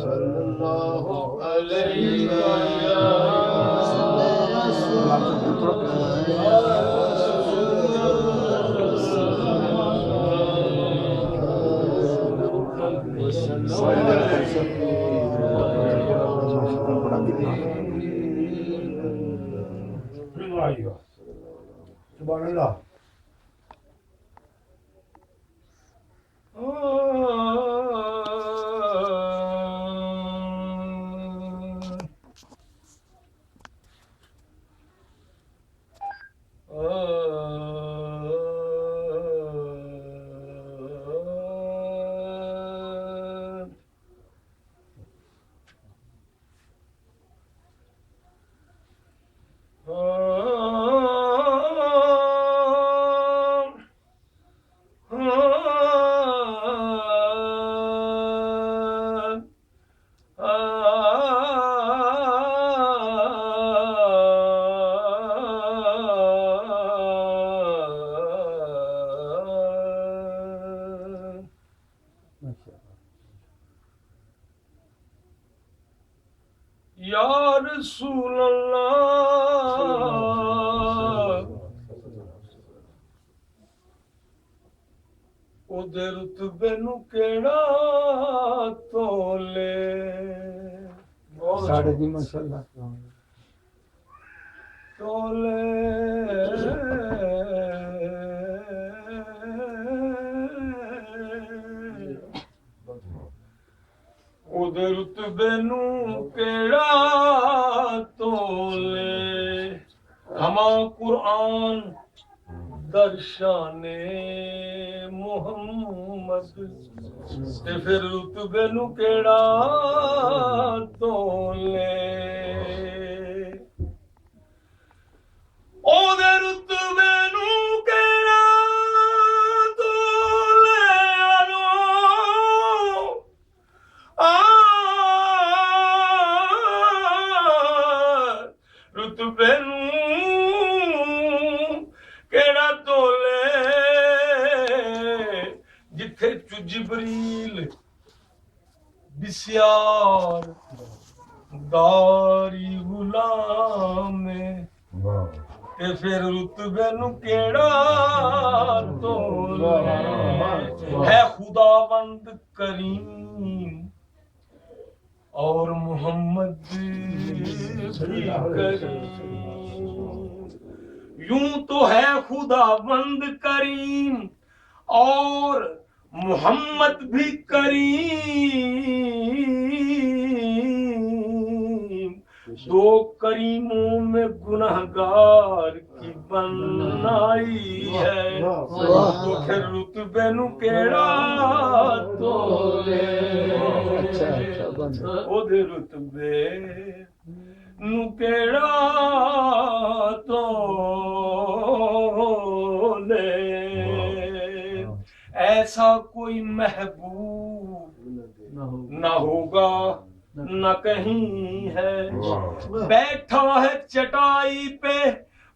सल्लल्लाहु अलैहि सुभानअल्लाह। या रसूल अल्लाह ओदे रुतबे नू केड़ा तोले साढ़े जी माशाल्लाह तोले ओदे रुतबे नू केड़ा तोले हमा कुरान दर्शाने मुहम्मद ते फिर रुतबे नू केड़ा तोले ओदे रुतबे नू केड़ा तोले रुतबे नू केड़ा तोले जिथे चु जिबरील बिस्यार दारी गुलाम ते फिर रुतबे नू केड़ा तोले है खुदावंद करीम और मोहम्मद भी करीम यूं तो है खुदावंद करीम और मोहम्मद भी करीम दो करीमों में गुनहगार की बनाई है तो फिर रुतबे नू केड़ा तोले ओदे रुतबे नू केड़ा तोले ऐसा कोई महबूब न होगा न कहीं है बैठा है चटाई पे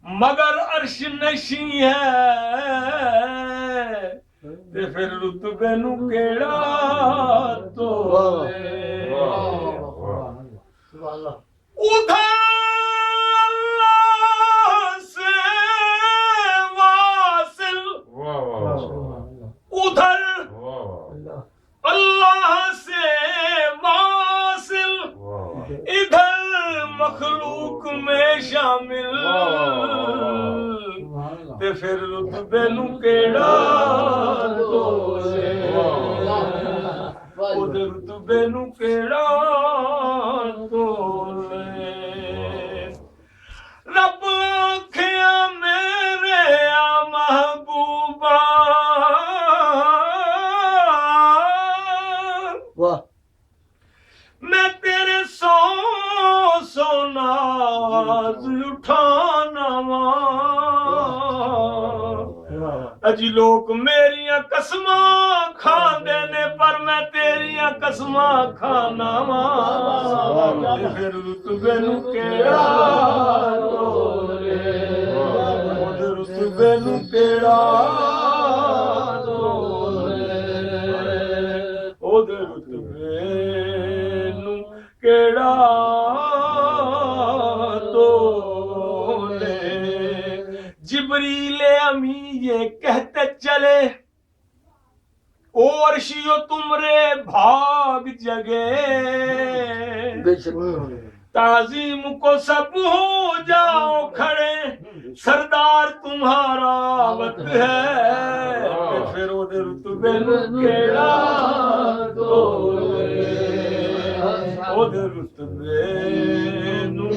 मगर अर्श नशी है ते फिर रुतबे नू केड़ा तोले उधर अल्लाह से वासिल उधर अल्लाह से वासिल इधर मखलूक में शामिल ते फिर रुतबे नू केड़ा तोले उधर रुतबे नू केड़ा तोले रब आखिया मेरे आ महबूबा मैं तेरे सौ नाज उठाना वा अजी लोग मेरिया कसमां खांदे ने पर मैं तेरिया कसमां खाना वा फिर रुतबे नू केड़ा तोले रुतबे नू केड़ा तोले ओदे रुतबे आदमी ये कहते चले ओ अर्शियो तुमरे भाग जगे ताजीम को सब हो जाओ खड़े सरदार तुम्हारा वत है ते फिर ओदे रुतबे नू केड़ा तोले ओदे रुतबे नू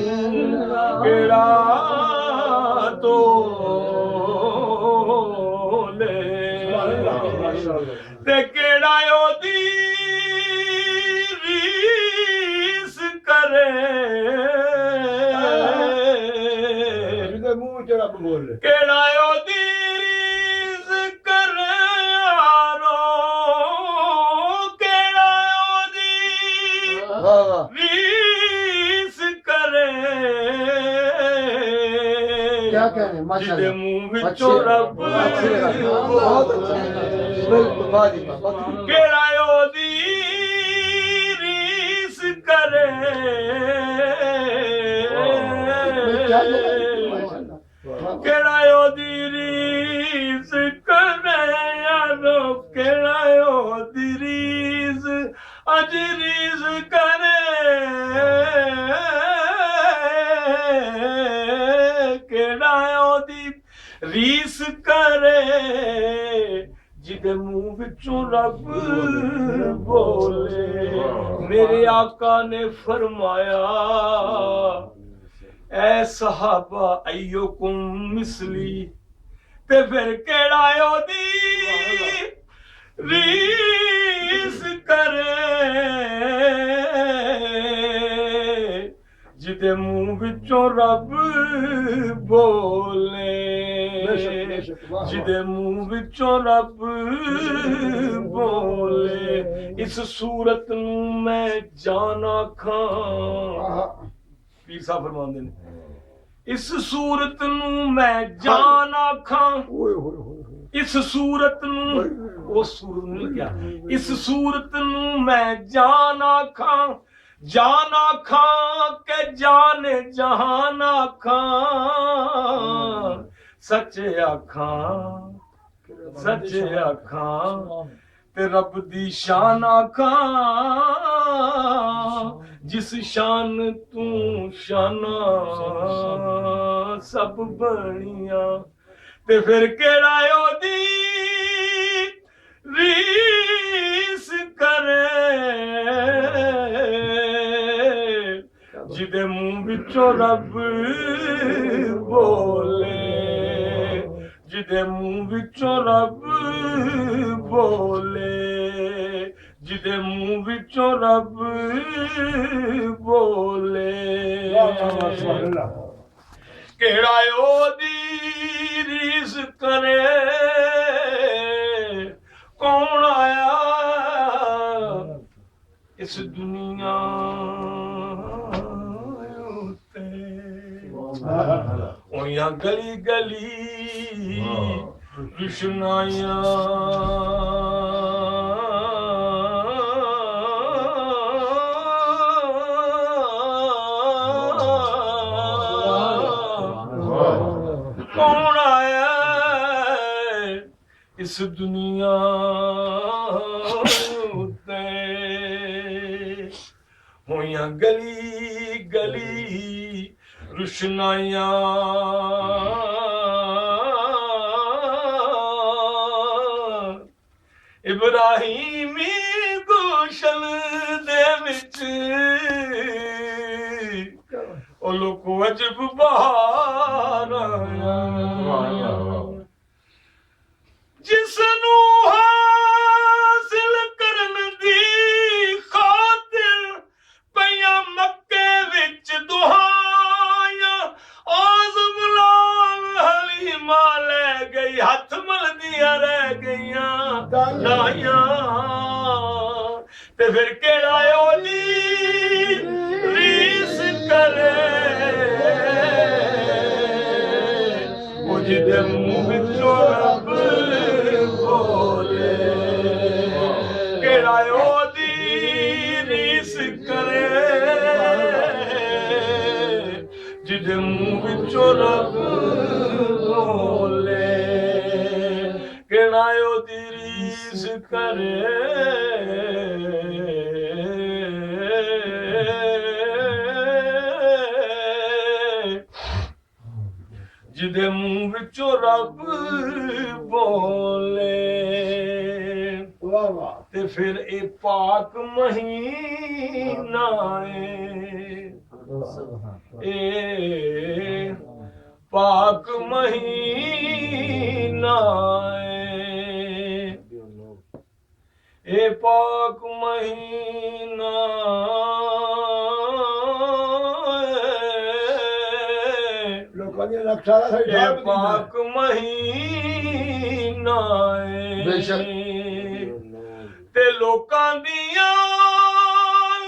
केड़ा तोले ते केड़ा ओदी रीस करे केड़ा ओदी रीस करे यारो केड़ा ओदी रीस करे क्या कहने जिदे मुंह विचों रब केड़ा ओदी रीस करे केड़ा ओदी रीस करे यारो केड़ा ओदी रीस अज रीस करे केड़ा ओदी रीस करे जिदे मुंह विचों रब बोले मेरे आका ने फरमाया ऐ सहाबा अय्युकुम मिसली ते फिर केड़ा ओदी रीस करे जिदे मुंह विचों रब बोले जिदे मुंह विचों रब बोले इस सूरत नू मैं जाना खां पीर साहब फरमांदे ने इस सूरत नू मैं जाना खां इस सूरत नू वो सूरत नू क्या इस सूरत नू मैं जाना खां के जाने जहाना खां सच आखां ते रब दी शान आखां जिस शान तू शाना सब बनिया ते फिर केड़ा ओदी रीस करे जिदे मुंह विचों रब बोले जिदे मुंह विचों रब बोले जिदे मुंह विचों रब बोले केड़ा ओदी रीस करे कौन आया इस दुनिया ओया गली गली कृष्णाया कौन आया इस दुनिया उते होया गली गली रुशनाया इब्राहिमी गुलशन दे विच ओ लोको अजब बहार आया जिसनू हासिल करन दी खातिर पईयां मक्के विच दुहाया आज़म लाल हलीमा ले गई हथ मलदियां रह गईयां दाइयां ते फिर केड़ा ओदी रीस करे ओ जिदे बचना ओदी रीस करे जिदे मुंह विचों रब बोले वाह वाह ते फिर ए पाक महीना ए पाक महीना ए पाक महीना लोगों ने रक्षा ए पाक महीना बेशक। ते लोकां दियां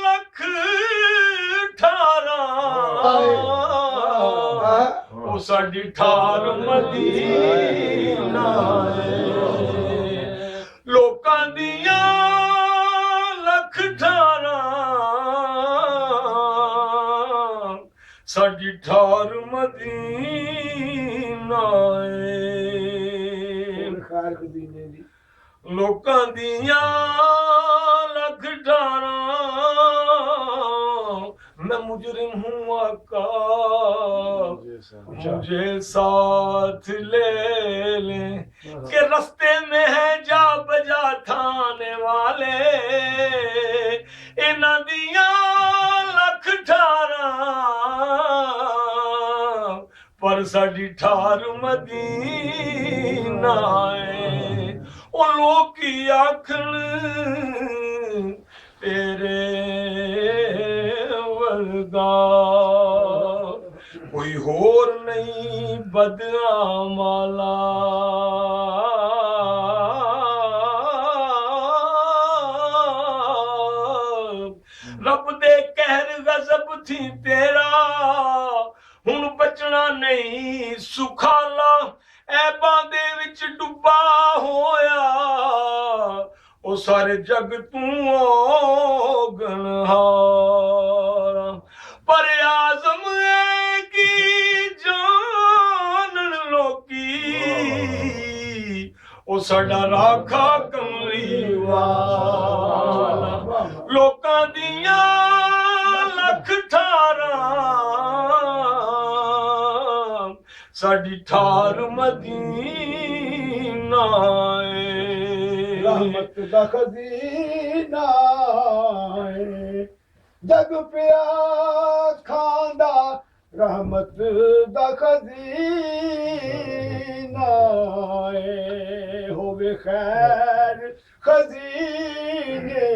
लख ठारां ओ साडी ठार मदीना लोकां दियां लख ठारां साडी ठार मदीना खार खदीने दी लोकां दियां लख ठारां मैं मुजरिम हूँ आका मुझे साथ ले ले के रास्ते में है जा बजा थाने वाले इन्हां दियां लख ठारां पर साडी ठार मदीना ओ लोग आखन तेरे वर्गा कोई होर नहीं बदआमाला रब दे कहर गजब थी तेरा हुण बचना नहीं सुखाला ऐबां दे विच डुब्बा होया ओ सारे जग तू गनहारा पर आज़म है की जान लोकी ओ साडा राखा कमली वाला लोकां दियां लख ठारां साडी ठार मदीना रहमत दा खजीना जग पिया खांदा रहमत दा खजीना होवे खैर खजीने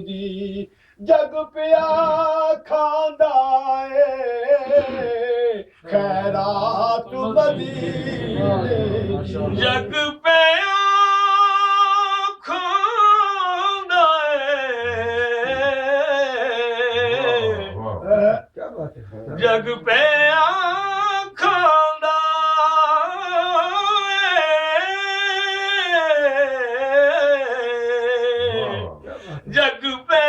दी जग पिया खांदा खैरात मदीने जग पे खांदा क्या बात है जग पे खांदा जग पे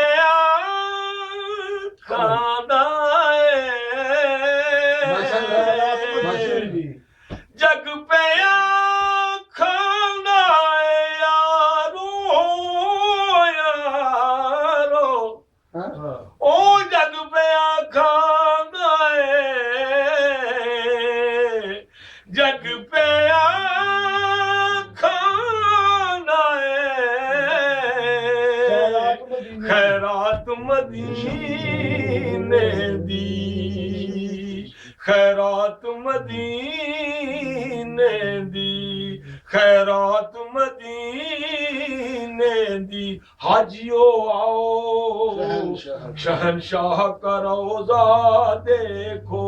खांदा जग पे खांदा यारो यारो ओ जग पे खांदा जग पे खांदा खैरात मदीने दी खैरात मदीने दी खैरात मदीने दी हाजियो आओ शहनशाह का रोजा देखो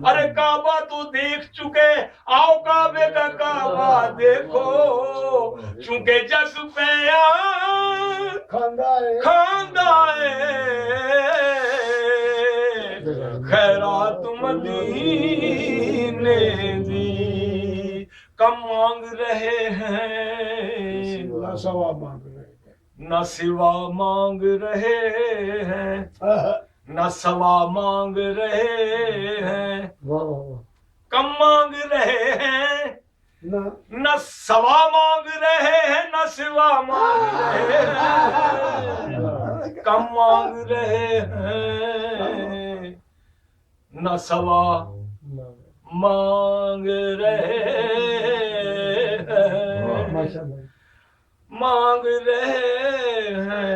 अरे काबा तो देख चुके आओ काबे का काबा देखो चूंकि जग पे खांदा है खैरात मदीने दी कम मांग रहे हैं ना सवा मांग रहे न सिवा मांग रहे हैं न सवा मांग रहे हैं कम मांग रहे हैं ना न सवा मांग रहे हैं सिवा मांग रहे हैं, कम मांग रहे हैं, न सवा मांग रहे हैं, मांग रहे हैं,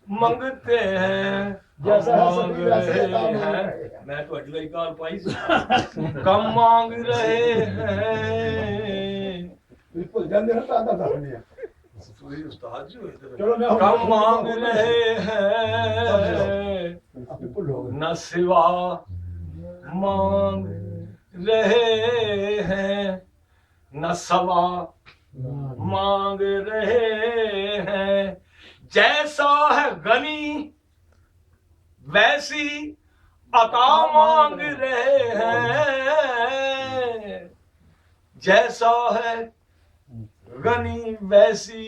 मंगते हैं, जैसा है मांग सभी वैसे रहे काम हैं। है। मैं तो अगली गाल पाई सी। कम मांग रहे हैं। बिल्कुल जल्दी हटा था नहीं ਤੁਸੀਂ ਉਸਤਾਦ ਜੀ ਹੋਏ ਤੇ चलो मैं कम मांग रहे हैं, आप भूल हो गए न सिवा मांग रहे हैं, न सवा मांग रहे हैं। जैसा है गनी वैसी अता मांग रहे हैं, जैसा है गनी वैसी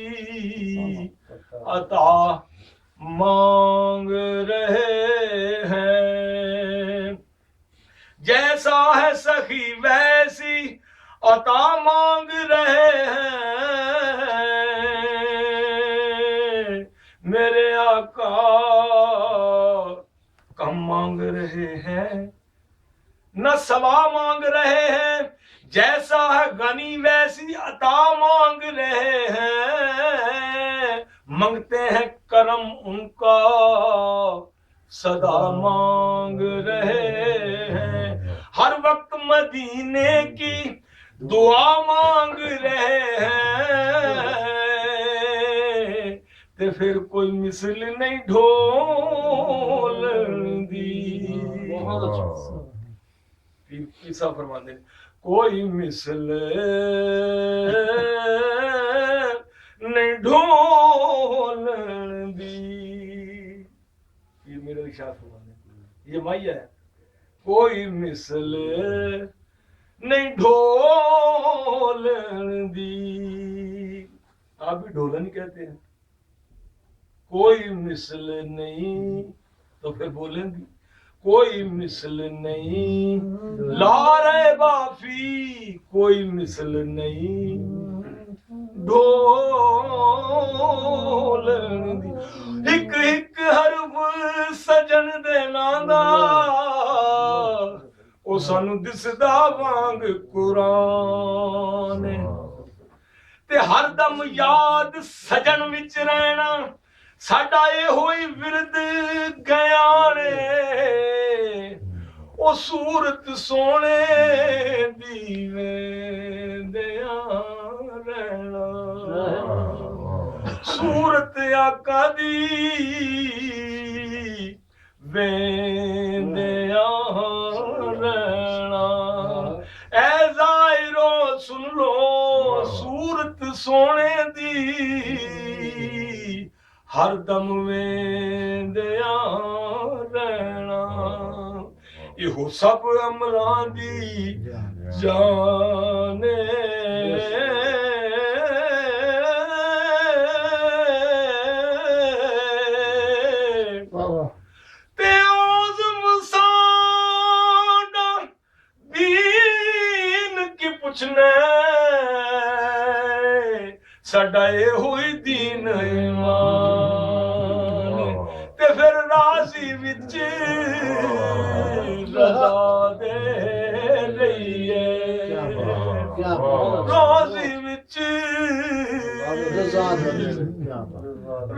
अता मांग रहे हैं, जैसा है सखी वैसी अता मांग रहे हैं। मेरे आका कम मांग रहे हैं, न सवा मांग रहे हैं, जैसा है गनी वैसी अता मांग रहे हैं। मांगते हैं करम उनका सदा मांग रहे हैं, हर वक्त मदीने की दुआ मांग रहे हैं। ते फिर कोई मिसल नहीं ढोल दी। बहुत अच्छा। पीसा फरमाते हैं, कोई मिसल नहीं ढोल दी। ये मेरा इशारा फरमाते हैं, ये माइया है। कोई मिसल नहीं ढोल दी। आप भी ढोलन कहते हैं। कोई मिसल नहीं तो फिर बोलेंगी कोई मिसल नहीं, लारे बाफी कोई मिसल नहीं, ढोल दी। हिक हिक हरफ सजन दे नांदा ओ सानू दिसदा वांग कुरान ते हरदम याद सजन विच रहना साडा ਇਹੋ ਹੀ ਵਿਰਦ ਗਿਆਨੇ। ਉਹ ਸੂਰਤ ਸੋਹਣੇ ਦੀ ਵੇਂਦਿਆਂ ਰਹਿਣਾ, ਸੂਰਤ ਆਕਾ ਦੀ ਵੇਂਦਿਆਂ ਰਹਿਣਾ। ਐ ਜ਼ਾਇਰੋ ਸੁਣ ਲੋ ਸੂਰਤ ਸੋਹਣੇ ਦੀ हर दम वेंदिया रहना। इहो सब अमरां दी जाने ते आज़म साडा दीन की पुछने साडा इहो ही दीन ईमान ते फिर राज़ी विच रज़ा दे रहीए, राज़ी विच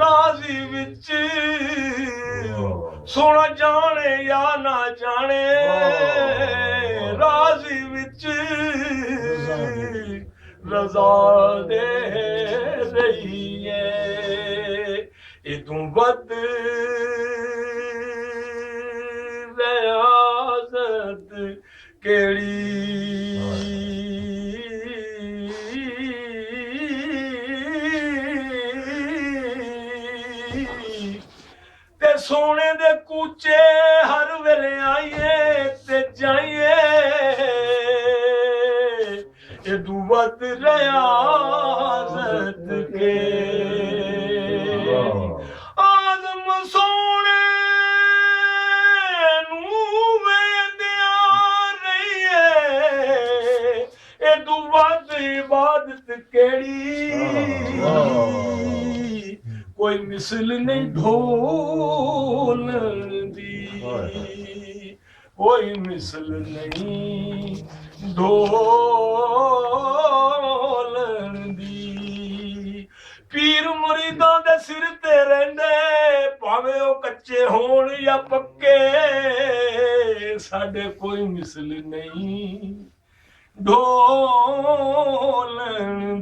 राज़ी विच सोना जाने या ना जाने, राज़ी विच रज़ा दे रही है। इदों वध रियाज़त केड़ी ते सोने दे कूचे हर वेले आइए ते जाइए। इदों वध रियाज़त के आज़म सोने नू वेंदिया रहीए। इदों वध इबादत केड़ी ਕੋਈ ਮਿਸਲ ਨਹੀਂ ਢੋਲਣ ਦੀ ਕੋਈ ਮਿਸਲ ਨਹੀਂ ਢੋਲਣ ਦੀ ਪੀਰ ਮੁਰੀਦਾਂ ਦੇ ਸਿਰ ਤੇ ਰਹਿੰਦੇ ਭਾਵੇਂ ਉਹ ਕੱਚੇ ਹੋਣ ਜਾਂ ਪੱਕੇ ਸਾਡੇ ਕੋਈ ਮਿਸਲ ਨਹੀਂ ਢੋਲਣ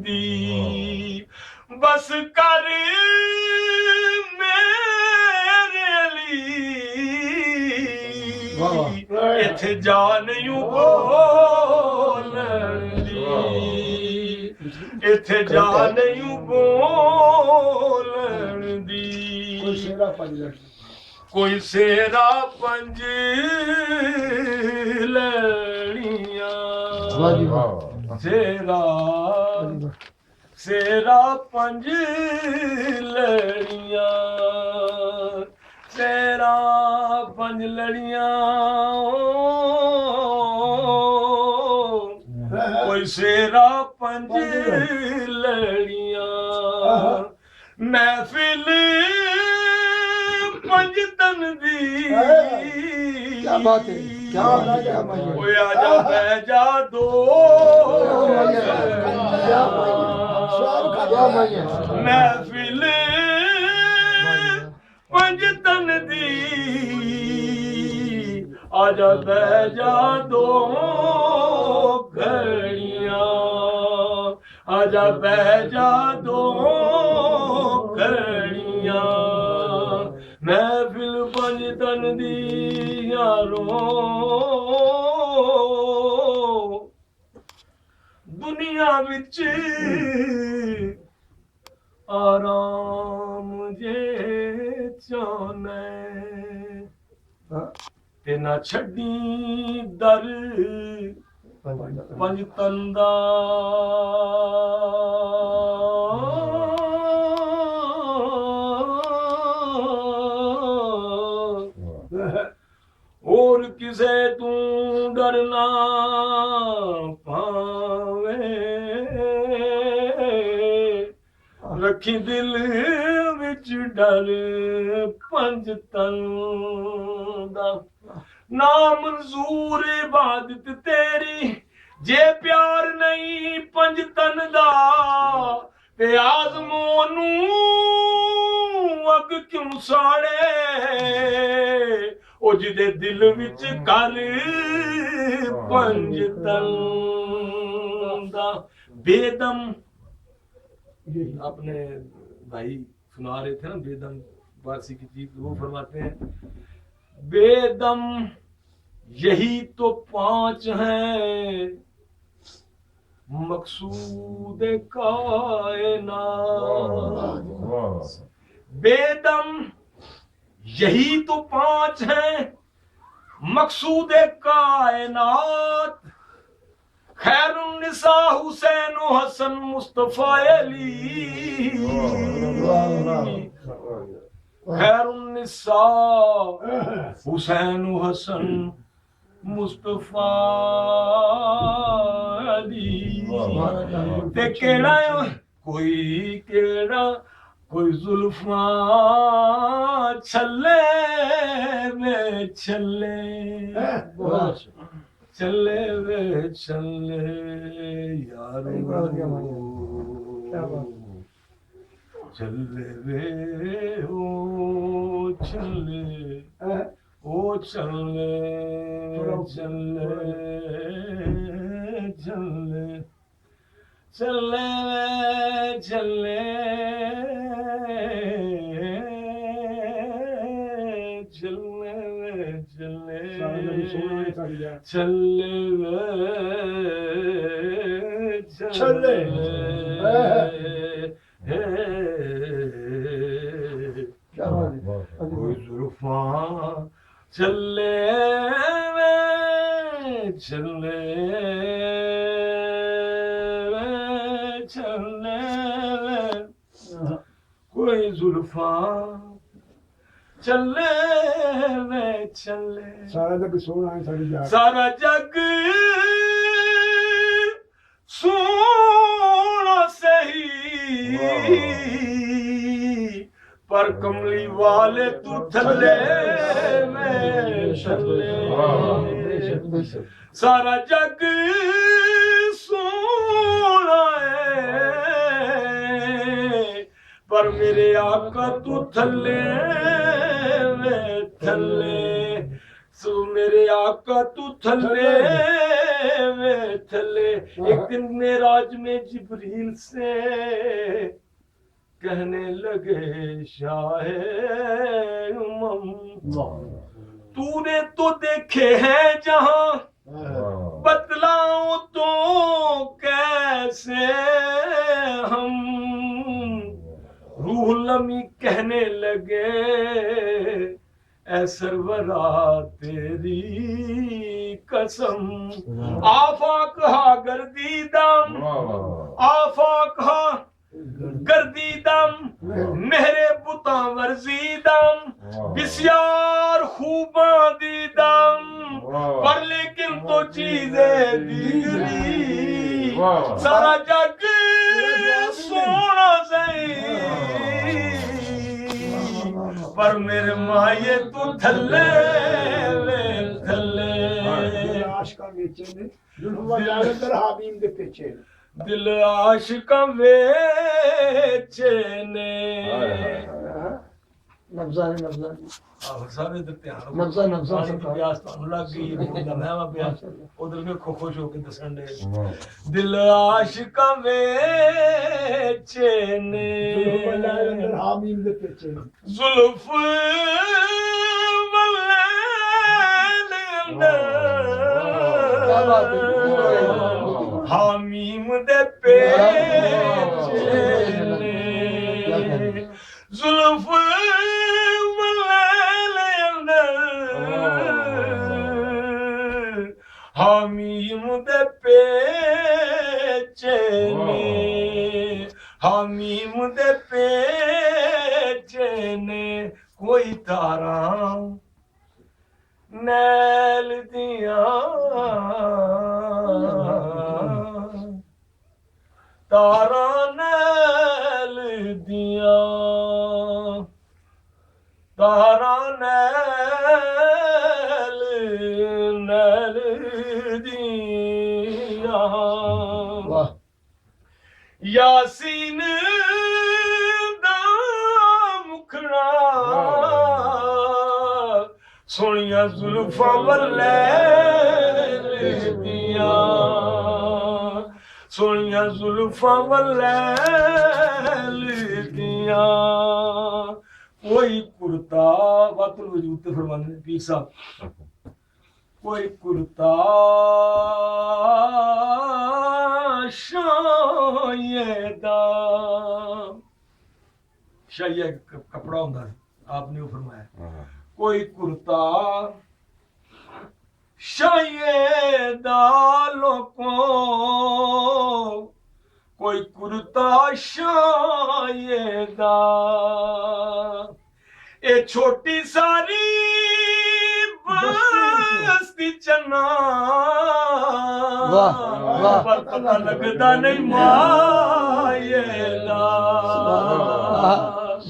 ਦੀ ਬਸ ਕਰ ਮੇਰੇ ਲਈ ਇੱਥੇ ਜਾ ਨਹੀਂ ਬੋਲਣ ਦੀ ਇੱਥੇ ਜਾ ਨਹੀਂ ਬੋਲਣ ਦੀ ਕੋਈ ਸੇਰਾ ਪੰਜ ਲੜੀਆਂ ਸੇਰਾ ਪੰਜ ਲੜੀਆਂ ਸੇਰਾ ਪੰਜ ਲੜੀਆਂ ਕੋਈ ਸੇਰਾ ਪੰਜ ਲੜੀਆਂ ਮਹਿਫਿਲ ਪੰਜ ਤਨ ਦੀ क्या बात है क्या ਓਏ ਆਜਾ ਬਹਿ ਜਾ ਦੋ ਮਹਿਫਿਲ ਪੰਜ ਤਨ ਦੀ ਆਜਾ ਬਹਿ ਜਾ ਦੋ ਘੜੀਆਂ ਆਜਾ ਬਹਿ ਜਾ ਦੋ ਘੜੀਆਂ ਮਹਿਫਿਲ ਪੰਜ ਤਨ ਦੀ ਯਾਰੋ ਦੁਨੀਆ ਵਿੱਚ ਆਰਾਮ ਜੇ ਚਾਹਨੇ ਤੇ ਨਾ ਛੱਡੀ ਦਰ ਪੰਜ ਤਨ ਦਾ ਹੋਰ ਕਿਸੇ ਤੂੰ ਡਰਨਾ ਪਾਵੇ ਰੱਖੀ ਦਿਲ ਵਿੱਚ ਡਰ ਪੰਜ ਤਨ ਦਾ ਨਾ ਮਨਜ਼ੂਰ ਇਬਾਦਤ ਤੇਰੀ ਜੇ ਪਿਆਰ ਨਹੀਂ ਪੰਜ ਤਨ ਦਾ ਤੇ ਆਜ਼ਮੋਂ ਨੂੰ ਅੱਗ ਕਿਉਂ ਸਾੜੇ ਉਹ ਜਿਹਦੇ ਦਿਲ ਵਿੱਚ ਕਰ ਪੰਜ ਤਨ ਦਾ बेदम अपने भाई सुना रहे थे ना बेदम फारसी की चीज वो फरमाते हैं बेदम यही तो पांच हैं मकसूद कायनात बेदम यही तो पांच हैं मकसूद कायनात खैरुन्निसा हुसैन हसन मुस्तफा अली खैरुन्निसा हुसैन हसन मुस्तफा अली ते केड़ा कोई जुल्फा छले में छले चले वे चले यारो चले वे ओ चले चले चले चले चले चले चले चले कोई जुल्फा चले चले चले कोई जुल्फा चले वे चले सारा जग सोना है सारी जान सारा जग सोना सही ਪਰ ਕਮਲੀ ਵਾਲੇ ਤੂੰ ਥੱਲੇ ਮੈਂ ਥੱਲੇ ਸਾਰਾ ਜੱਗ ਸੋਹਣਾ ਹੈ ਪਰ ਮੇਰੇ ਆਕਾ ਤੂੰ ਥੱਲੇ ਮੈਂ ਥੱਲੇ ਸੋ मेरे आका तू थल्ले में थल्ले एक दिन मेराज में जिब्रील से कहने लगे शाहे उमम तूने तो देखे हैं जहां बतलाऊं तो कैसे हम रूह लमी कहने लगे ऐ सरवरा तेरी कसम आफाक हा गर्दीदम आफाक हा गर्दीदम मेरे बुता वर्जीदम बिस्यार खूबा दीदम पर लेकिन तो चीजें दिगरी सारा जग सोना सही पर मेरे माये तू थल्ले थल्ले आशिका ਵੇਚੇ ਨੇ ਜ਼ੁਲਫਾ ਜਾਲੰਧਰ ਹਾਬੀਬ ਦੇ ਪਿੱਛੇ दिल आशिका वेचे ने नब्जा ने नब्जा ਆਹ ਸਾਰੇ ਦੇ ਧਿਆਨ ਨਬਜ਼ਾ ਨਬਜ਼ਾ ਸਰਕਾਰ ਪਿਆਸ ਤੁਹਾਨੂੰ ਲੱਗ ਗਈ ਉਹਦਾ ਮਹਿਵਾ ਪਿਆ ਉਧਰ ਵੇਖੋ ਖੁਸ਼ ਹੋ ਕੇ ਦੱਸਣ ਦੇ ਦਿਲ ਆਸ਼ਿਕਾਂ ਵੇਚੇ ਨੇ ਜ਼ੁਲਫਾ ਜਾਲੰਧਰ ਹਾਬੀਬ ਦੇ ਪਿੱਛੇ ਜ਼ੁਲਫ ਵੱਲੇ क्या बात है? ਹਾਮੀਮ ਦੇ ਪੇਚੇ ਨੇ ਜ਼ੁਲਫ हामीम दे पेचे ने हामीम दे पेचे ने कोई तारा नैल दिया तारा नैल दिया तारा नैल नैल दिया वाह यासीन दा मुखड़ा सोनिया जुल्फां वल्ले दिया सोनिया जुल्फां वल्ले दिया कोई कुर्ता वातुल वजूद ते फरमाने पीर साहब कोई कुर्ता शायदा शायद कपड़ा होता है आपने वो फरमाया कोई कुर्ता शायदा लोगों कोई कुर्ता शायदा ए छोटी सारी बस्ती चन्ना वाह, वाह। पर पता लगदा नहीं मायेदा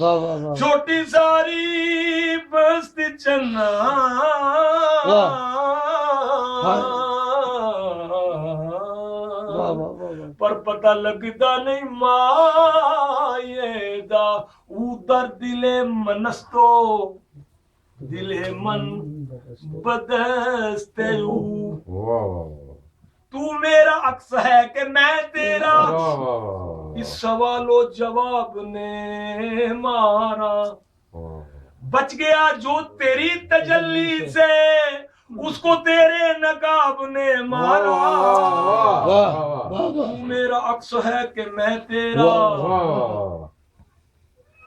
वाह वाह वाह छोटी सारी बस्ती चन्ना वाह वाह वाह पर पता लगदा नहीं मायेदा उधर दिले मनस्तो दिले मन बदस्ते तू मेरा अक्स है कि मैं तेरा इस सवालो जवाब ने मारा बच गया जो तेरी तजल्ली से उसको तेरे नकाब ने मारा वाह तू मेरा अक्स है कि मैं तेरा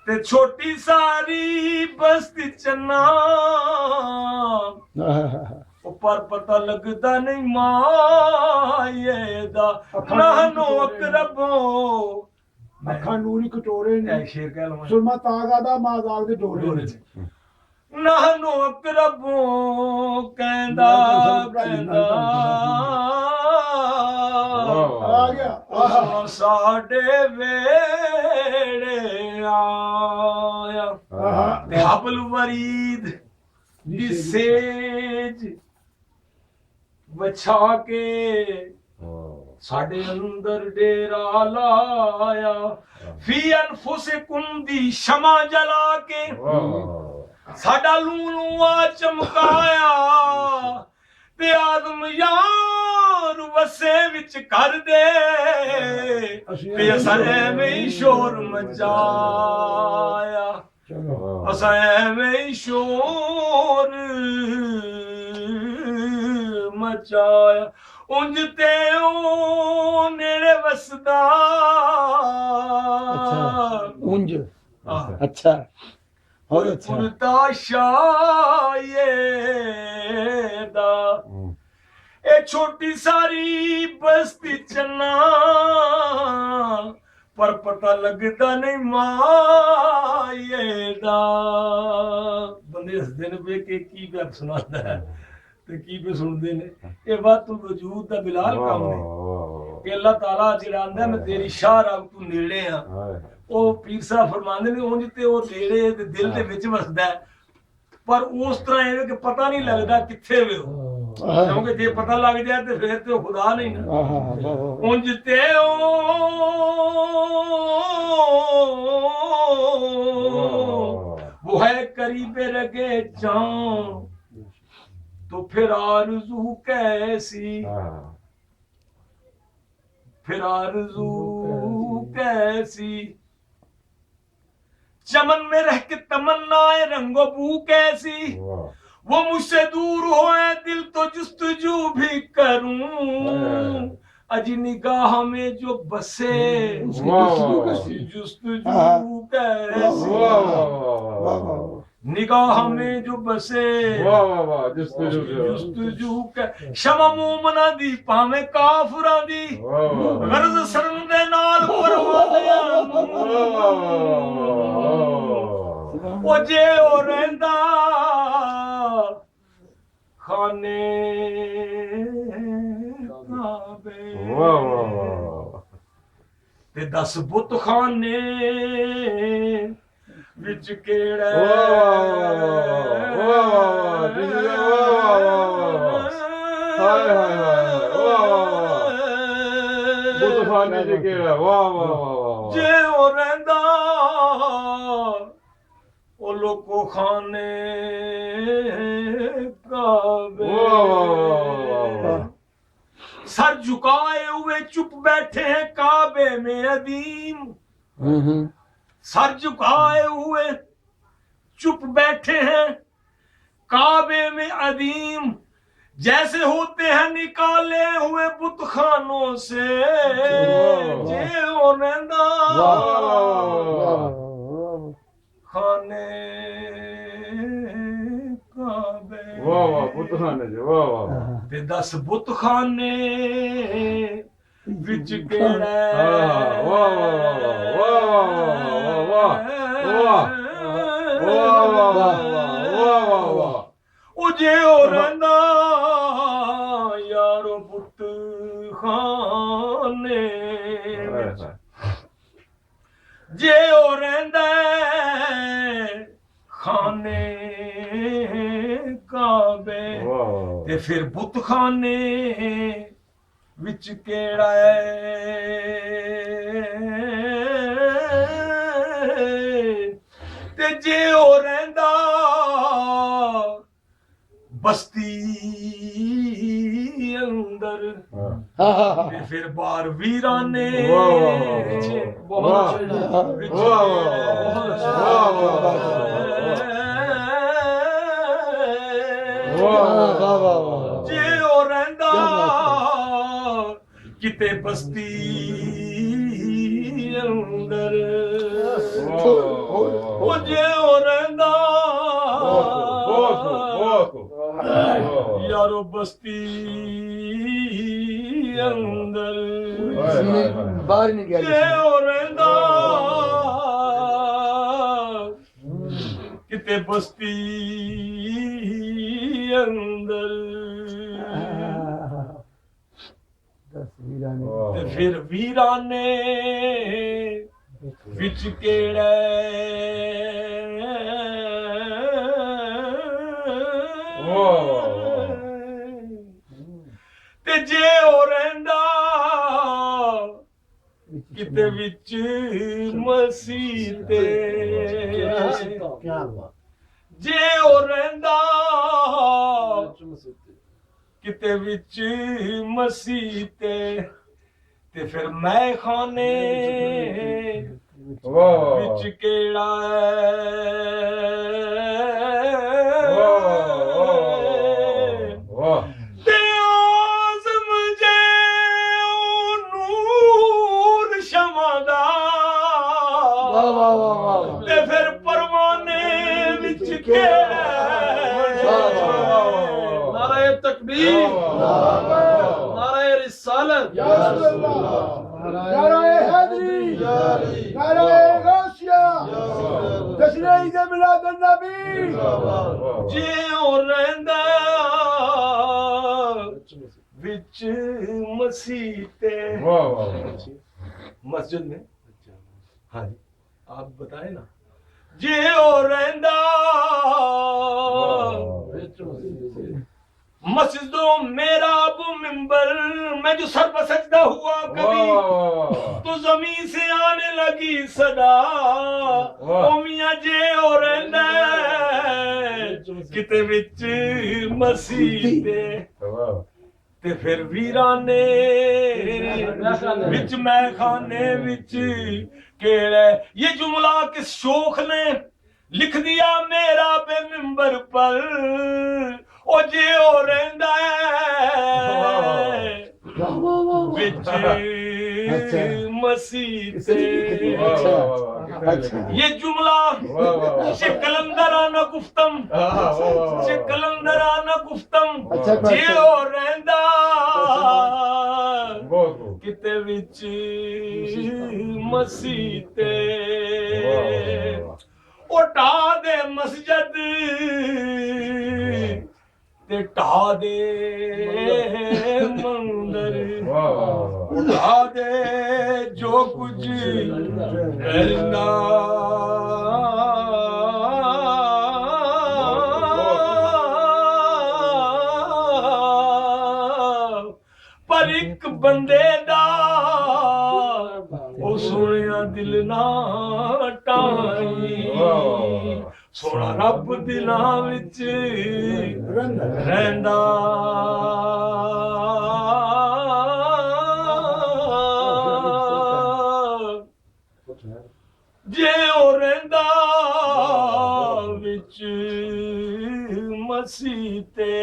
ते छोटी सारी बस्ती चन्ना ऊपर पता लगदा नहीं मायेदा नानो अकरबो ਅੱਖਾਂ ਨੂਰੀ ਕਟੋਰੇ ਨੇ ऐ शेर कह लवां ਸੁਰਮਾ ਤਾਗਾ ਦਾ ਮਾਜ਼ਾਕ ਦੇ ਡੋਰੇ ਨੇ ਨਾਨੋ ਅਕਰਬੋ ਕਹਿੰਦਾ ਕਹਿੰਦਾ ਆ ਗਿਆ ਸਾਡੇ ਵੇੜੇ ਆਇਆ ਤੇ ਹਬਲ ਵਰੀਦ ਦੀ ਸੇਜ ਵਿਛਾ ਕੇ ਸਾਡੇ ਅੰਦਰ ਡੇਰਾ ਲਾਇਆ ਫੀ ਅਨਫੁਸਿਕੁਮ ਦੀ ਸ਼ਮਾ ਜਲਾ ਕੇ ਸਾਡਾ ਲੂਆ ਚਮਕਾਇਆ ਤੇ ਆਦਮ ਯਾਰ ਵਸੇ ਵਿੱਚ ਕਰ ਦੇ ਤੇ ਅਸਾਂ ਐਵੇਂ ਹੀ ਸ਼ੋਰ ਮਚਾਇਆ ਅਸਾਂ ਐਵੇਂ ਹੀ ਸ਼ੋਰ ਮਚਾਇਆ ਉਂਝ ਤੇ ਉਹ ਨੇੜੇ ਵਸਦਾ ਉਂਝ ਆਹ ਅੱਛਾ ਹੋਰ ਅੱਛਾ ਪੁਰਤਾ ਸ਼ਾਏ ਦਾ ਇਹ ਛੋਟੀ ਸਾਰੀ ਬਸਤੀ ਚੰਨਾ ਪਰ ਪਤਾ ਲੱਗਦਾ ਨਹੀਂ ਮਾਏ ਦਾ ਬੰਦੇ ਹੱਸਦੇ ਨੇ ਵੇ ਕਿ ਕੀ ਗੱਲ ਸੁਣਾਉਂਦਾ ਹੈ ਤੇ ਕੀ ਵੀ ਸੁਣਦੇ ਨੇ ਇਹ ਵਾਤੁਲ ਵਜੂਦ ਦਾ ਬਿਲਾਲ ਕੰਮ ਨੇ ਕਿ ਅੱਲਾਹ ਤਾਲਾ ਜਿਹੜਾ ਆਂਦਾ ਮੈਂ ਤੇਰੀ ਸ਼ਾਹ ਰੱਬ ਤੂੰ ਨੇੜੇ ਆ ਉਹ ਪੀਰ ਸਾਹਿਬ ਫਰਮਾਉਂਦੇ ਨੇ ਉਂਝ ਤੇ ਉਹ ਨੇੜੇ ਤੇ ਦਿਲ ਦੇ ਵਿੱਚ ਵਸਦਾ ਪਰ ਉਸ ਤਰ੍ਹਾਂ ਇਹ ਕਿ ਪਤਾ ਨਹੀਂ ਲੱਗਦਾ ਕਿੱਥੇ ਵੇ ਉਹ ਕਿਉਂਕਿ ਜੇ ਪਤਾ ਲੱਗ ਜਾਏ ਤੇ ਫਿਰ ਤੇ ਉਹ ਖੁਦਾ ਨਹੀਂ ਨਾ ਉਂਝ ਤੇ वो है करीबे रगे जाऊं तो फिर आरज़ू कैसी फिर आरज़ू कैसी चमन में रह के तमन्नाए रंगो बू कैसी वो मुझसे दूर होए दिल तो जुस्तजू भी करूं अजी निगाह में जो बसे जुस्तजू कैसी निगाह में जो बसे जुस्तजू कै शमा मोमना दी पावे काफरा दी गर्ज सरन दे नाल परवादियां ओ जे ओ रहंदा खाने काबे ते 10 बुत खाने विच केड़ा जे ओ रहंदा ओ लोको खाने काबे सर झुकाए हुए चुप बैठे हैं काबे में अदीम सर झुकाए हुए चुप बैठे हैं काबे में अदीम जैसे होते हैं निकाले हुए बुतखानों से जे ओ रहंदा खाने काबे ते 10 बुतखाने विच केड़ा ओ जे ओ रहंदा यारो बुतखाने जे ओ रहंदा खाने काबे ते फिर बुतखाने विच केड़ा ते जे ओ रहंदा बस्ती अंदर ते फिर बार वीराने जे ओ रहंदा किते बस्ती अंदर ओ जे ओ रहंदा यारो बस्ती अंदर बाहर नहीं गया जे ओ रहंदा किते बस्ती अंदर ते फिर वीराने विच केड़ा ਕਿਤੇ ਵਿੱਚ ਮਸੀਹ ਤੇ ਜੇ ਉਹ ਰਹਿੰਦਾ ਕਿਤੇ ਵਿੱਚ ਮਸੀਹ ਤੇ ਫਿਰ ਮੈਂ ਖਾਨੇ ਵਿੱਚ ਕਿਹੜਾ ਤੇ ਆਜ਼ਮ ਜੇ ਉਹ ਨੂਰ ਸ਼ਮਾਂ ਦਾ ਤੇ ਫਿਰ ਪਰਵਾਨੇ ਵਿੱਚ ਕਿਹੜਾ नाराए तकबीर नाराए रिसालत नाराए हैदरी नाराए गौसिया तशरीह इज़ मिलाद नबी ਜੇ ਉਹ ਰਹਿੰਦਾ ਵਿੱਚ मसीह ते मस्जिद में हाँ जी आप बताए ना जे ਉਹ ਰਹਿੰਦਾ मस्जिदों मेरा अबू मिंबर मैं जो सर पर सजदा हुआ कभी तो जमीन से आने लगी सदा ओ मियां जे और रहंदा किते विच मसीह ते फिर वीराने विच मैं खाने विच केड़े ये जुमला किस शोख ने लिख दिया मेरा पे मिंबर पर ओ जे ओ रहंदा विच मसीह से ये जुमला कलंदराना गुफ्तम कलंदराना गुफ्तम जे ओ रहंदा किते विच मसीह ते ओ ढा दे मस्जिद ते ढा दे मंदिर ढा दे जो कुछ करना पर एक बंदे दा ओ सोनिया दिल ना टाई सोना रब दिलां विच रहंदा जे ओ रहंदा विच मसीह ते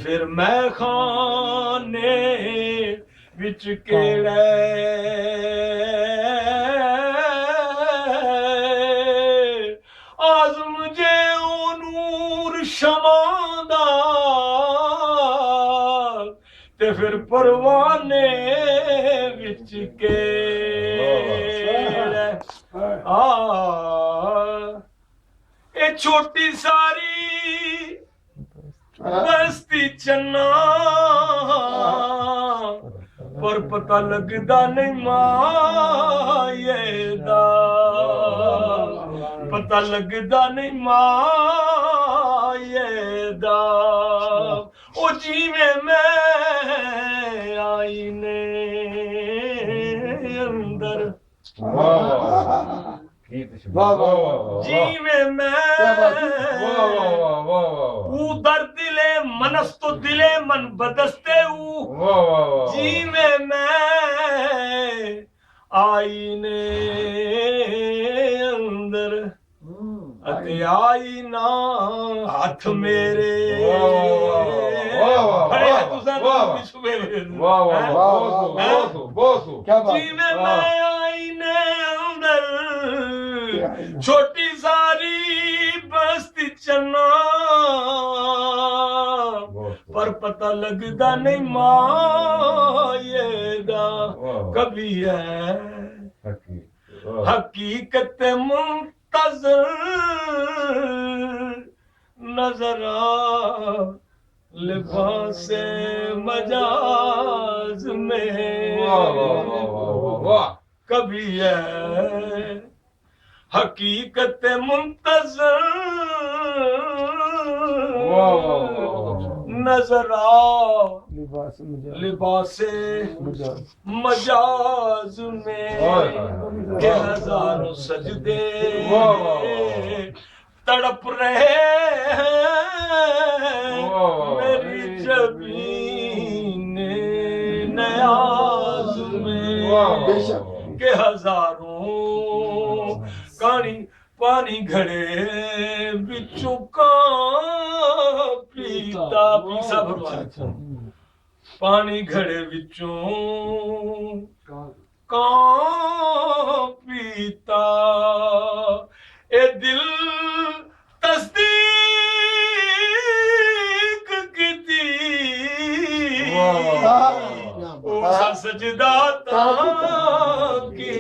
फिर मैं खाने विच केड़े आज़म जे ओ नूर शमां दा ते फिर परवाने विच केड़े ए छोटी सारी बस्ती चन्ना पर पता लगदा नहीं माये दा पता लगदा नहीं माये दा ओ जिवें मैं आईने अंदर जिवें मैं दर दिले मनस तो दिले मन बदस्ते जिवें मैं आईने अंदर अते आई ना हाथ मेरे बड़े तुसां पिछू मेरे जिवें मैं आईने अंदर छोटी सारी बस्ती चन्ना पर पता लगदा नहीं माये दा कभी है हकीकत मुंतज़र नजर आ लिबास मजाज में कभी है हकीकत मुंतज़र नजरा लिबास मुझे लिबासे मुझे मजाज में के हजारों सजदे तड़प रहे मेरी जबीन नयाज में के हजारों कानी पानी घड़े बिचों का पीता पीसा भरवाया पानी घड़े बिचों का पीता ए दिल तस्दीक की ओ सजदा की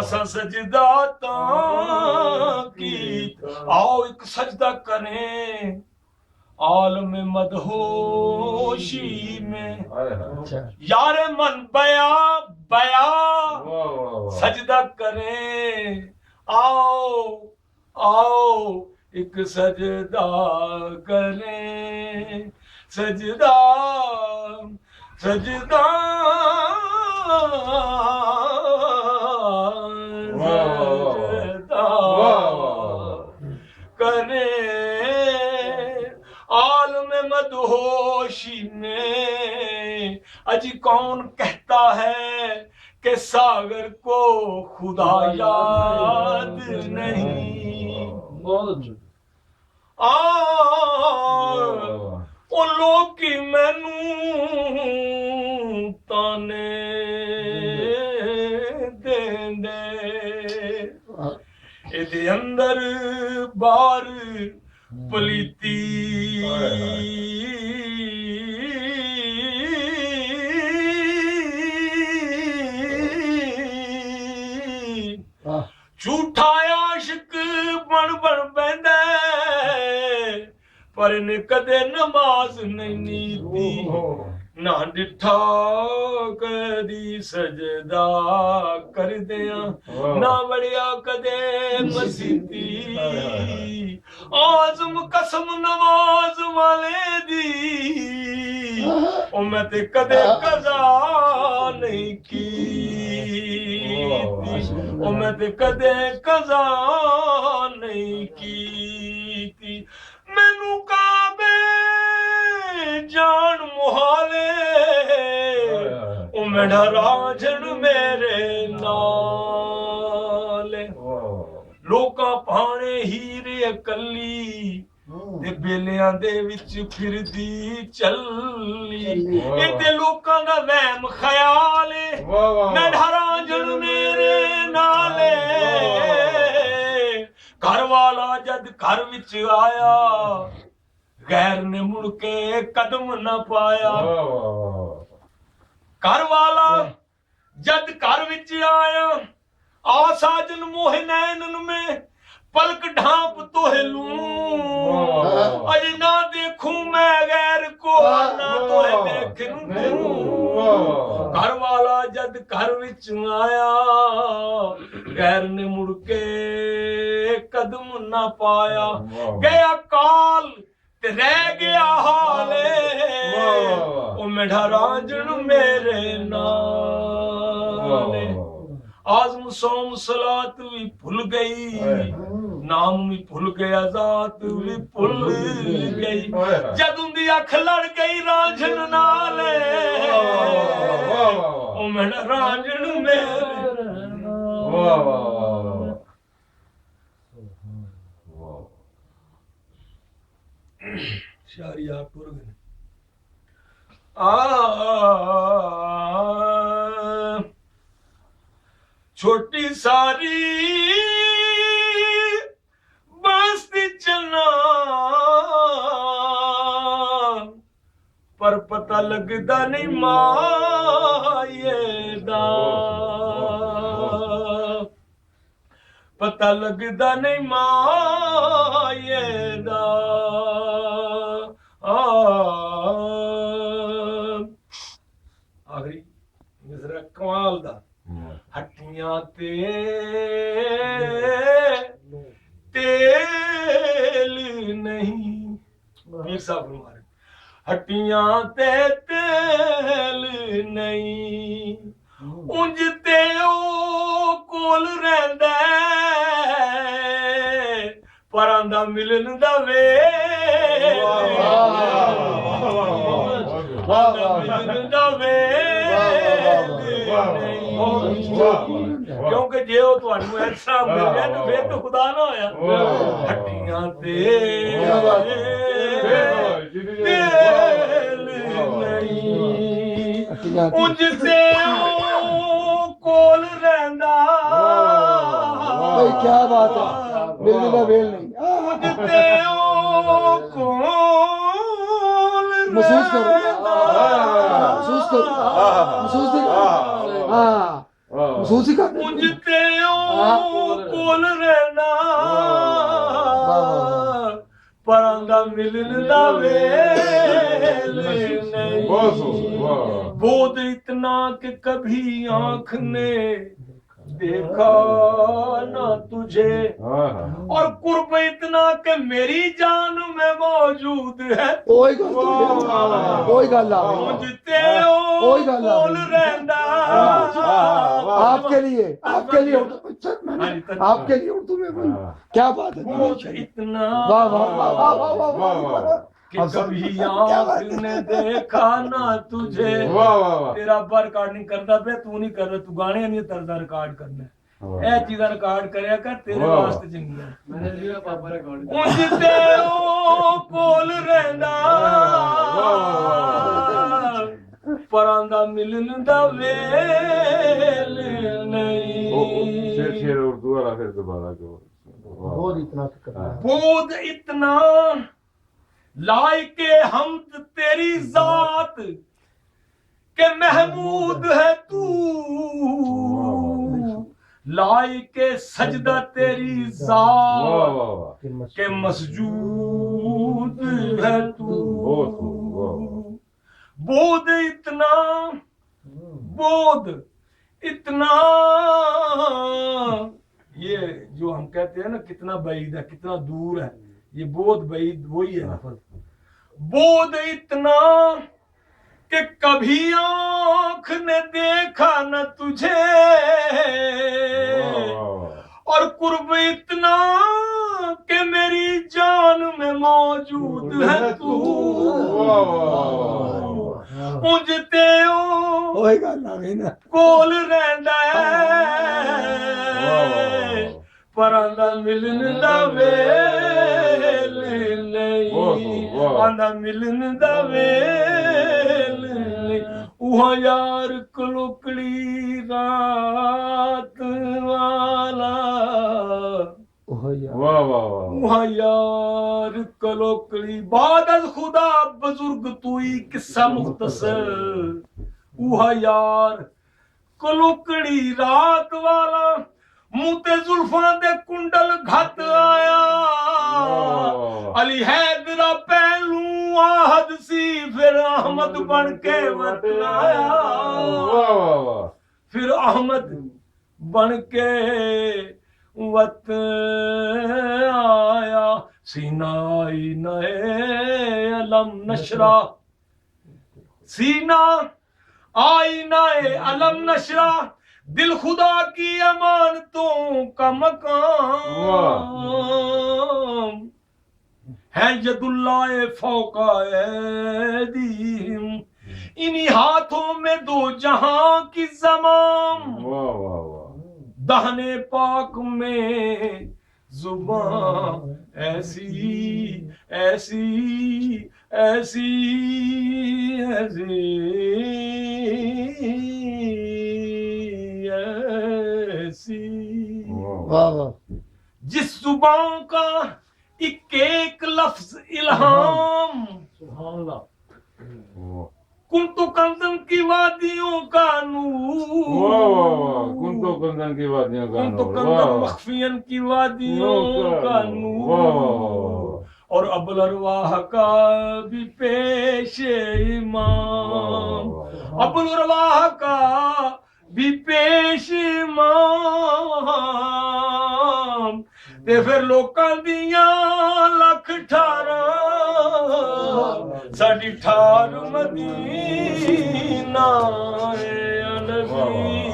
असा सजदा की आओ एक सजदा करें आलम मदहोशी में यारे मन बया बया सजदा करें आओ आओ एक सजदा करें सजदा सजदा आलम मदहोशी में अजी कौन कहता है कि सागर को खुदा याद नहीं बहुत अच्छा ओ लोग की मैनू ताने देंदे ਇਹਦੇ ਅੰਦਰ ਬਾਹਰ ਪਲੀਤੀ ਝੂਠਾ ਆਸ਼ਿਕ ਬਣ ਬੈਂਦਾ ਪਰ ਇਹਨੇ ਕਦੇ ਨਮਾਜ਼ ਨਹੀਂ ਨੀਤੀ ਨਾ ਡਿਠਾ ਕਦੀ ਸਜਦਾ ਕਰਦਿਆਂ ਨਾ ਵੜਿਆ ਕਦੇ ਮਸੀਤੀ ਆਜ਼ਮ ਕਸਮ ਨਵਾਜ਼ ਵਾਲੇ ਦੀ ਉਹ ਮੈਂ ਤੇ ਕਦੇ ਕਜ਼ਾ ਨਹੀਂ ਕੀਤੀ ਉਹ ਮੈਂ ਤੇ ਕਦੇ ਕਜ਼ਾ ਨਹੀਂ ਕੀਤੀ ਮੈਨੂੰ ਕਾਬੇ ਜਾਣ ਮੁਹਾਲੇ ਉਹ ਮੇਰਾ ਰਾਜਣ ਮੇਰੇ ਨਾਲ ਲੋਕਾਂ ਭਾਣੇ ਹੀਰੇ ਕੱਲੀ ਤੇ ਬੇਲਿਆਂ ਦੇ ਵਿੱਚ ਫਿਰਦੀ ਚੱਲੀ ਇਹ ਤੇ ਲੋਕਾਂ ਦਾ ਵਹਿਮ ਖਿਆਲ ਏ ਮੇਰਾ ਰਾਜਣ ਮੇਰੇ ਨਾਲ ਘਰ ਵਾਲਾ ਜਦ ਘਰ ਵਿੱਚ ਆਇਆ ਗੈਰ ਨੇ ਮੁੜ ਕੇ ਕਦਮ ਨਾ ਪਾਇਆ ਘਰ ਵਾਲਾ ਜਦ ਘਰ ਵਿੱਚ ਆਇਆ ਆ ਸਾਜਨ ਮੋਹ ਨੈਣਨ ਮੈਂ ਪਲਕ ਢਾਂਪ ਤੋਹਲੂੰ ਅਜ ਨਾ ਦੇਖੂੰ ਮੈਂ ਗੈਰ ਕੋ ਨਾ ਤੋਹ ਦੇਖੂੰ ਘਰ ਵਾਲਾ ਜਦ ਘਰ ਵਿੱਚ ਆਇਆ ਗੈਰ ਨੇ ਮੁੜ ਕੇ ਕਦਮ ਨਾ ਪਾਇਆ ਗਿਆ ਕਾਲ ਤੇ ਰਹਿ ਗਿਆ ਹਾਲੇ ਉਹ ਮੇਰਾ ਰਾਂਝਣ ਮੇਰੇ ਨਾਲ आज़म सोम सलात भी भूल गई नाम भी भूल गया जात भी भूल गई जद उनकी अख लड़ गई रांझन नाले ओ मेरा रांझन मेरे शारी आप टुर गए छोटी सारी बस्ती चना पर पता लगदा नहीं माये दा पता लगदा नहीं माये दा आखिरी मिसरा कमाल दा हट्टियां ते तेल नहीं साहब फरमा रहे हट्टियां ते तेल नहीं उंज ते ओ कोल रहिंदा परां दा मिलन दा वेल मिलन दा वेल क्योंकि जे ਉਹ ਤੁਹਾਨੂੰ ਐਸਾ ਮਿਲ ਗਿਆ ਤਾਂ ਫਿਰ ਤਾਂ ਖੁਦਾ ਨਾ ਹੋਇਆ ਹੱਟੀਆਂ ਤੇ ਤੇਲ ਨਹੀਂ ਉਂਝ ਤੇ ਉਹ ਕੋਲ ਰਹਿੰਦਾ भाई क्या बात है मिलने का वेल नहीं ਉਂਝ ਤੇ ਉਹ ਕੋਲ महसूस करो ਰਹਿੰਦਾ महसूस करो महसूस ही करो हाँ महसूस ही कर ਉਂਝ ਤੇ ਉਹ ਕੋਲ ਰਹਿੰਦਾ ਪਰਾਂ ਦਾ ਮਿਲਣ ਦਾ ਵੇਲ ਨਹੀਂ बोध इतना कि कभी आंख ने देखा ना तुझे और कुर्ब इतना कि मेरी जान में मौजूद है कोई गल ना मुझते कोई गल ना बोल रहना आपके लिए उर्दू में बोल क्या बात है बोध इतना वाह वाह वाह वाह वाह वाह वाह कि कभी आंख ने देखा ना तुझे तेरा अब्बा रिकॉर्डिंग करता पे तू नहीं कर रहा तू गाने नहीं तरदा रिकॉर्ड करना ਇਹ ਚੀਜ਼ਾਂ ਰਿਕਾਰਡ ਕਰਿਆ ਕਰ ਤੇਰੇ ਵਾਸਤੇ ਚੰਗੀਆਂ मैंने लिया पापा रिकॉर्ड ਉਂਝ ਤੇ ਉਹ ਕੋਲ ਰਹਿੰਦਾ ਪਰਾਂ ਦਾ ਮਿਲਣ ਦਾ ਵੇਲ ਨਹੀਂ शेर उर्दू वाला फिर दोबारा जो बहुत इतना बोध इतना लायके हमद तेरी जात के महमूद है तू लायके सजदा तेरी जात के मसजूद है तू बोध इतना ये जो हम कहते हैं ना कितना बैद है कितना दूर है ये बोध बैद वही है लफ्ज़ बोध इतना कि कभी आंख ने देखा न तुझे और कुर्ब इतना कि मेरी जान में मौजूद है तू मुझते कोई गल ना कोल रहंदा परां दा मिलन दा वेल नहीं आंदा मिलन दा वेल नहीं उहा यार कलोकड़ी रात वाला उहा यार कलोकड़ी बाद अज खुदा बुजुर्ग तूई किस्सा मुख्तसर उहा यार कलोकड़ी रात वाला मुंह ते जुल्फां दे कुंडल घत आया अली हैदरा पहलू आहद सी फिर अहमद बन के वत आया फिर अहमद बन के वत आया सीना आई नए अलम नशरा सीना आई नए अलम नशरा दिल खुदा की अमानतों का मकाम है यदुल्लाह फौका ऐदीहिम इन्हीं हाथों में दो जहां की ज़माम दहने पाक में जुबान ऐसी ऐसी ऐसी ऐसी ऐसी जिस जुबान का एक लफ्ज इल्हाम कुंतु कंदन की वादियों का नूर कुंतो कंदन की वादियों का कुंतु कंदन मखफियन की वादियों का नूर और अबुल अरवाह का भी पेश इमाम अबुल अरवाह का भी पेश इमाम ते फिर लोकां दियां लख 18 साडी ठार मदीना है नबी